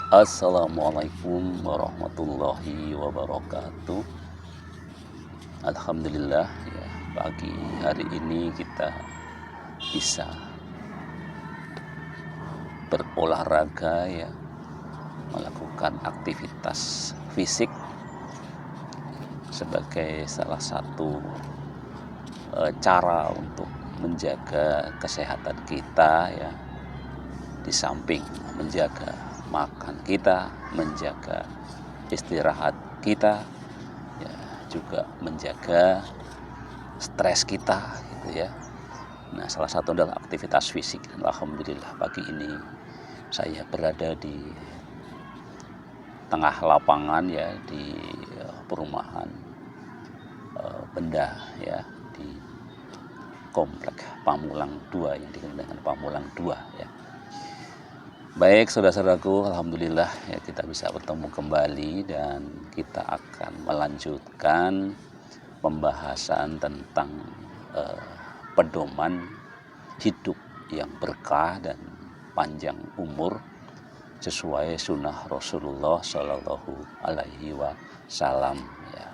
Assalamualaikum warahmatullahi wabarakatuh. Alhamdulillah ya, pagi hari ini kita bisa berolahraga ya, melakukan aktivitas fisik sebagai salah satu cara untuk menjaga kesehatan kita ya, di samping menjaga makan kita, menjaga istirahat kita ya, juga menjaga stres kita gitu ya. Nah, salah satu adalah aktivitas fisik. Alhamdulillah pagi ini saya berada di tengah lapangan ya, di perumahan Benda ya, di komplek Pamulang 2 yang dikenal dengan Pamulang 2 ya. Baik saudara-saudaraku, alhamdulillah ya kita bisa bertemu kembali dan kita akan melanjutkan pembahasan tentang pedoman hidup yang berkah dan panjang umur sesuai sunnah Rasulullah Shallallahu Alaihi Wasallam ya.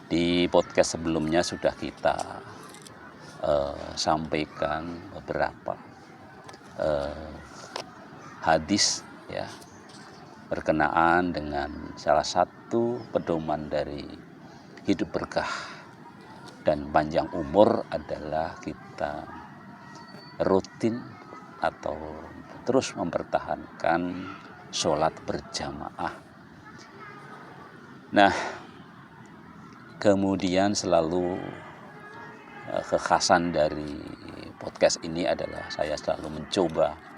Di podcast sebelumnya sudah kita sampaikan beberapa hadis ya, berkenaan dengan salah satu pedoman dari hidup berkah dan panjang umur adalah kita rutin atau terus mempertahankan sholat berjamaah. Nah, kemudian selalu kekhasan dari podcast ini adalah saya selalu mencoba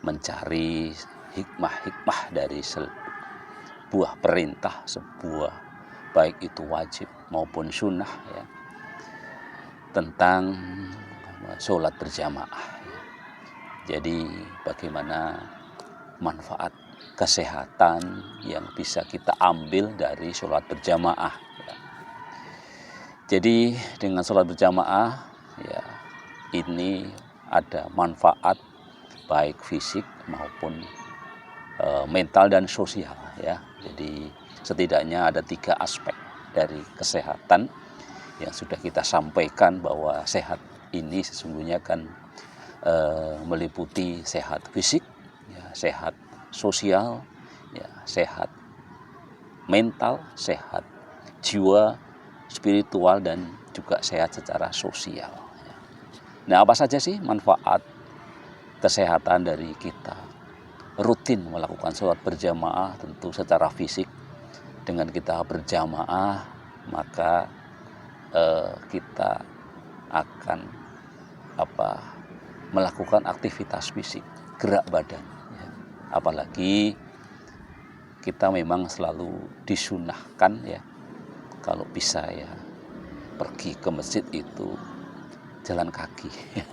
mencari hikmah-hikmah dari sebuah perintah, sebuah baik itu wajib maupun sunnah ya, tentang sholat berjamaah. Jadi bagaimana manfaat kesehatan yang bisa kita ambil dari sholat berjamaah ya. Jadi dengan sholat berjamaah ya, ini ada manfaat baik fisik maupun mental dan sosial ya. Jadi setidaknya ada 3 aspek dari kesehatan yang sudah kita sampaikan, bahwa sehat ini sesungguhnya kan meliputi sehat fisik ya, sehat sosial ya, sehat mental, sehat jiwa, spiritual, dan juga sehat secara sosial ya. Nah, apa saja sih manfaat kesehatan dari kita rutin melakukan sholat berjamaah? Tentu secara fisik, dengan kita berjamaah maka kita akan melakukan aktivitas fisik, gerak badan ya. Apalagi kita memang selalu disunahkan ya, kalau bisa ya pergi ke masjid itu jalan kaki ya.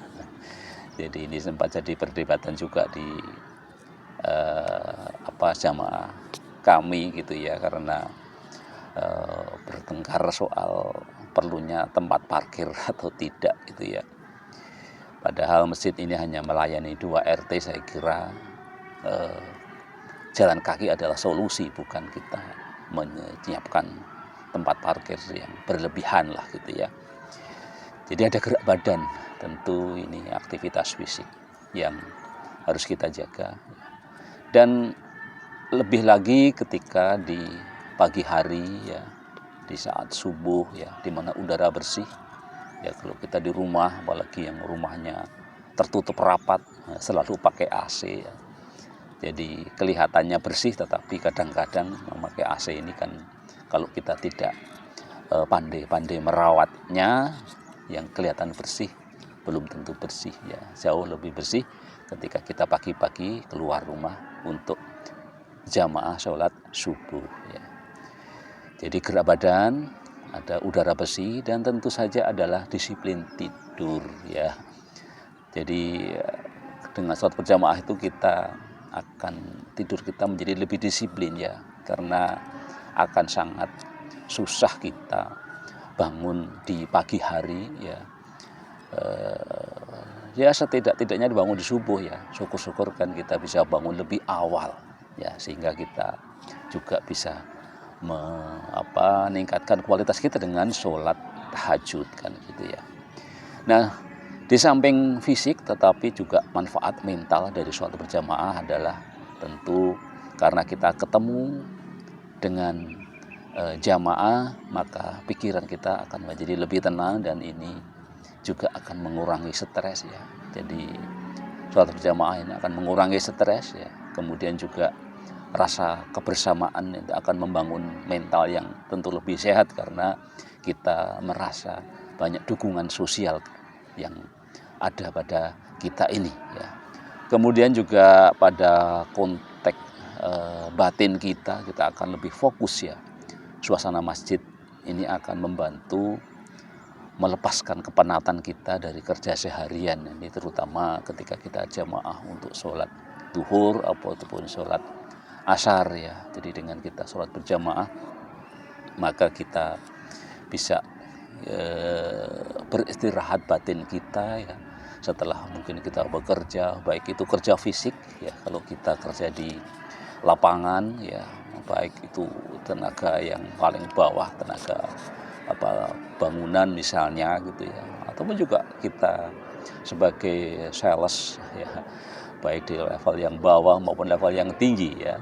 Jadi ini sempat jadi perdebatan juga di jamaah kami gitu ya, karena bertengkar soal perlunya tempat parkir atau tidak gitu ya. Padahal masjid ini hanya melayani 2 RT, saya kira jalan kaki adalah solusi, bukan kita menyiapkan tempat parkir yang berlebihan lah gitu ya. Jadi ada gerak badan, tentu ini aktivitas fisik yang harus kita jaga. Dan lebih lagi ketika di pagi hari ya, di saat subuh ya, di mana udara bersih ya. Kalau kita di rumah, apalagi yang rumahnya tertutup rapat, selalu pakai AC ya. Jadi kelihatannya bersih, tetapi kadang-kadang memakai AC ini kan, kalau kita tidak pandai-pandai merawatnya, yang kelihatan bersih belum tentu bersih ya. Jauh lebih bersih ketika kita pagi-pagi keluar rumah untuk jamaah sholat subuh ya. Jadi gerak badan, ada udara bersih, dan tentu saja adalah disiplin tidur ya. Jadi dengan sholat berjamaah itu kita akan tidur kita menjadi lebih disiplin ya, karena akan sangat susah kita bangun di pagi hari ya. Ya setidak-tidaknya dibangun di subuh ya. Syukur-syukur kan kita bisa bangun lebih awal ya, sehingga kita juga bisa meningkatkan kualitas kita dengan sholat tahajud kan gitu ya. Nah, di samping fisik tetapi juga manfaat mental dari sholat berjamaah adalah tentu karena kita ketemu dengan jamaah, maka pikiran kita akan menjadi lebih tenang dan ini juga akan mengurangi stres ya. Jadi sholat berjamaah ini akan mengurangi stres ya. Kemudian juga rasa kebersamaan itu akan membangun mental yang tentu lebih sehat karena kita merasa banyak dukungan sosial yang ada pada kita ini ya. Kemudian juga pada konteks batin kita akan lebih fokus ya. Suasana masjid ini akan membantu melepaskan kepenatan kita dari kerja seharian, ini terutama ketika kita jamaah untuk sholat duhur ataupun sholat asar ya. Jadi dengan kita sholat berjamaah maka kita bisa beristirahat batin kita ya, setelah mungkin kita bekerja, baik itu kerja fisik ya, kalau kita kerja di lapangan ya, baik itu tenaga yang paling bawah, tenaga bangunan misalnya gitu ya, ataupun juga kita sebagai sales ya, baik di level yang bawah maupun level yang tinggi ya.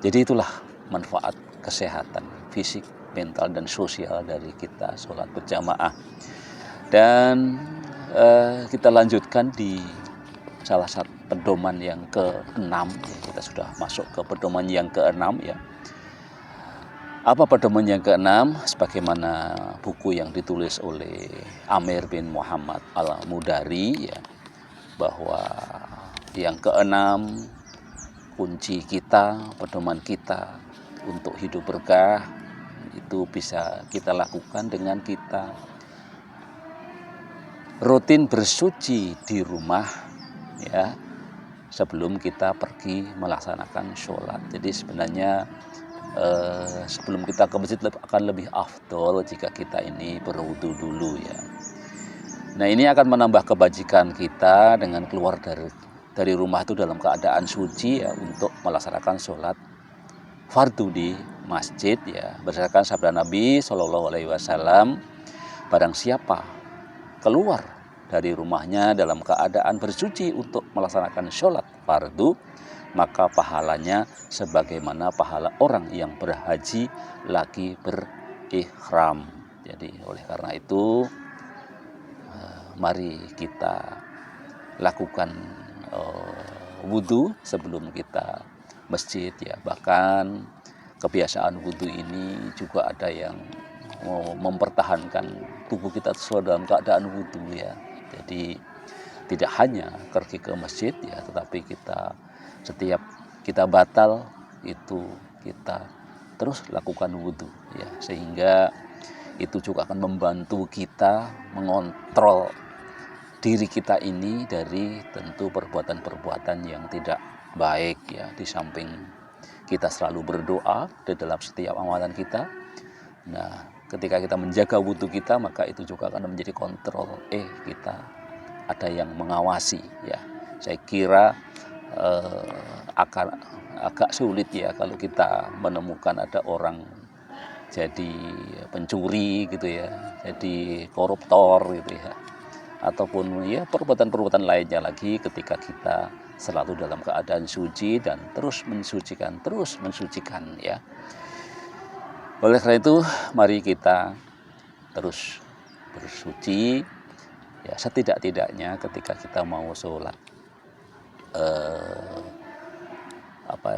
Jadi itulah manfaat kesehatan fisik, mental dan sosial dari kita sholat berjamaah. Dan kita lanjutkan di salah satu pedoman yang ke-6 ya, kita sudah masuk ke pedoman yang ke-6 ya. Apa pedoman yang ke-6? Sebagaimana buku yang ditulis oleh Amir bin Muhammad Al-Mudari ya, bahwa yang ke-6 kunci kita, pedoman kita untuk hidup berkah itu bisa kita lakukan dengan kita rutin bersuci di rumah ya, sebelum kita pergi melaksanakan sholat. Jadi sebenarnya sebelum kita ke masjid akan lebih afdol jika kita ini berwudu dulu ya. Nah, ini akan menambah kebajikan kita dengan keluar dari rumah itu dalam keadaan suci ya, untuk melaksanakan sholat fardu di masjid ya, berdasarkan sabda Nabi SAW, barang siapa keluar dari rumahnya dalam keadaan bersuci untuk melaksanakan sholat fardu, maka pahalanya sebagaimana pahala orang yang berhaji lagi berihram. Jadi oleh karena itu mari kita lakukan wudhu sebelum kita masjid ya. Bahkan kebiasaan wudhu ini juga ada yang mempertahankan tubuh kita sesuai dalam keadaan wudhu ya. Jadi tidak hanya pergi ke masjid ya, tetapi kita setiap kita batal itu kita terus lakukan wudhu ya, sehingga itu juga akan membantu kita mengontrol diri kita ini dari tentu perbuatan-perbuatan yang tidak baik ya. Di samping kita selalu berdoa di dalam setiap amalan kita, nah ketika kita menjaga wudhu kita, maka itu juga akan menjadi kontrol kita ada yang mengawasi ya. Saya kira akan agak sulit ya kalau kita menemukan ada orang jadi pencuri gitu ya, jadi koruptor gitu ya, ataupun ya perbuatan-perbuatan lainnya lagi, ketika kita selalu dalam keadaan suci dan terus mensucikan ya. Oleh karena itu mari kita terus bersuci ya, setidak-tidaknya ketika kita mau sholat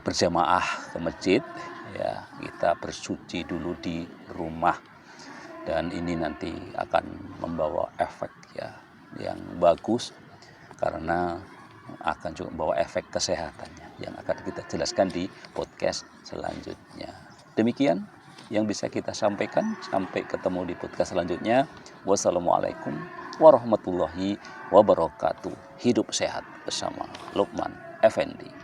berjamaah ke masjid ya, kita bersuci dulu di rumah, dan ini nanti akan membawa efek ya yang bagus, karena akan juga membawa efek kesehatannya yang akan kita jelaskan di podcast selanjutnya. Demikian yang bisa kita sampaikan. Sampai ketemu di podcast selanjutnya. Wassalamualaikum warahmatullahi wabarakatuh. Hidup sehat bersama Lukman Effendi.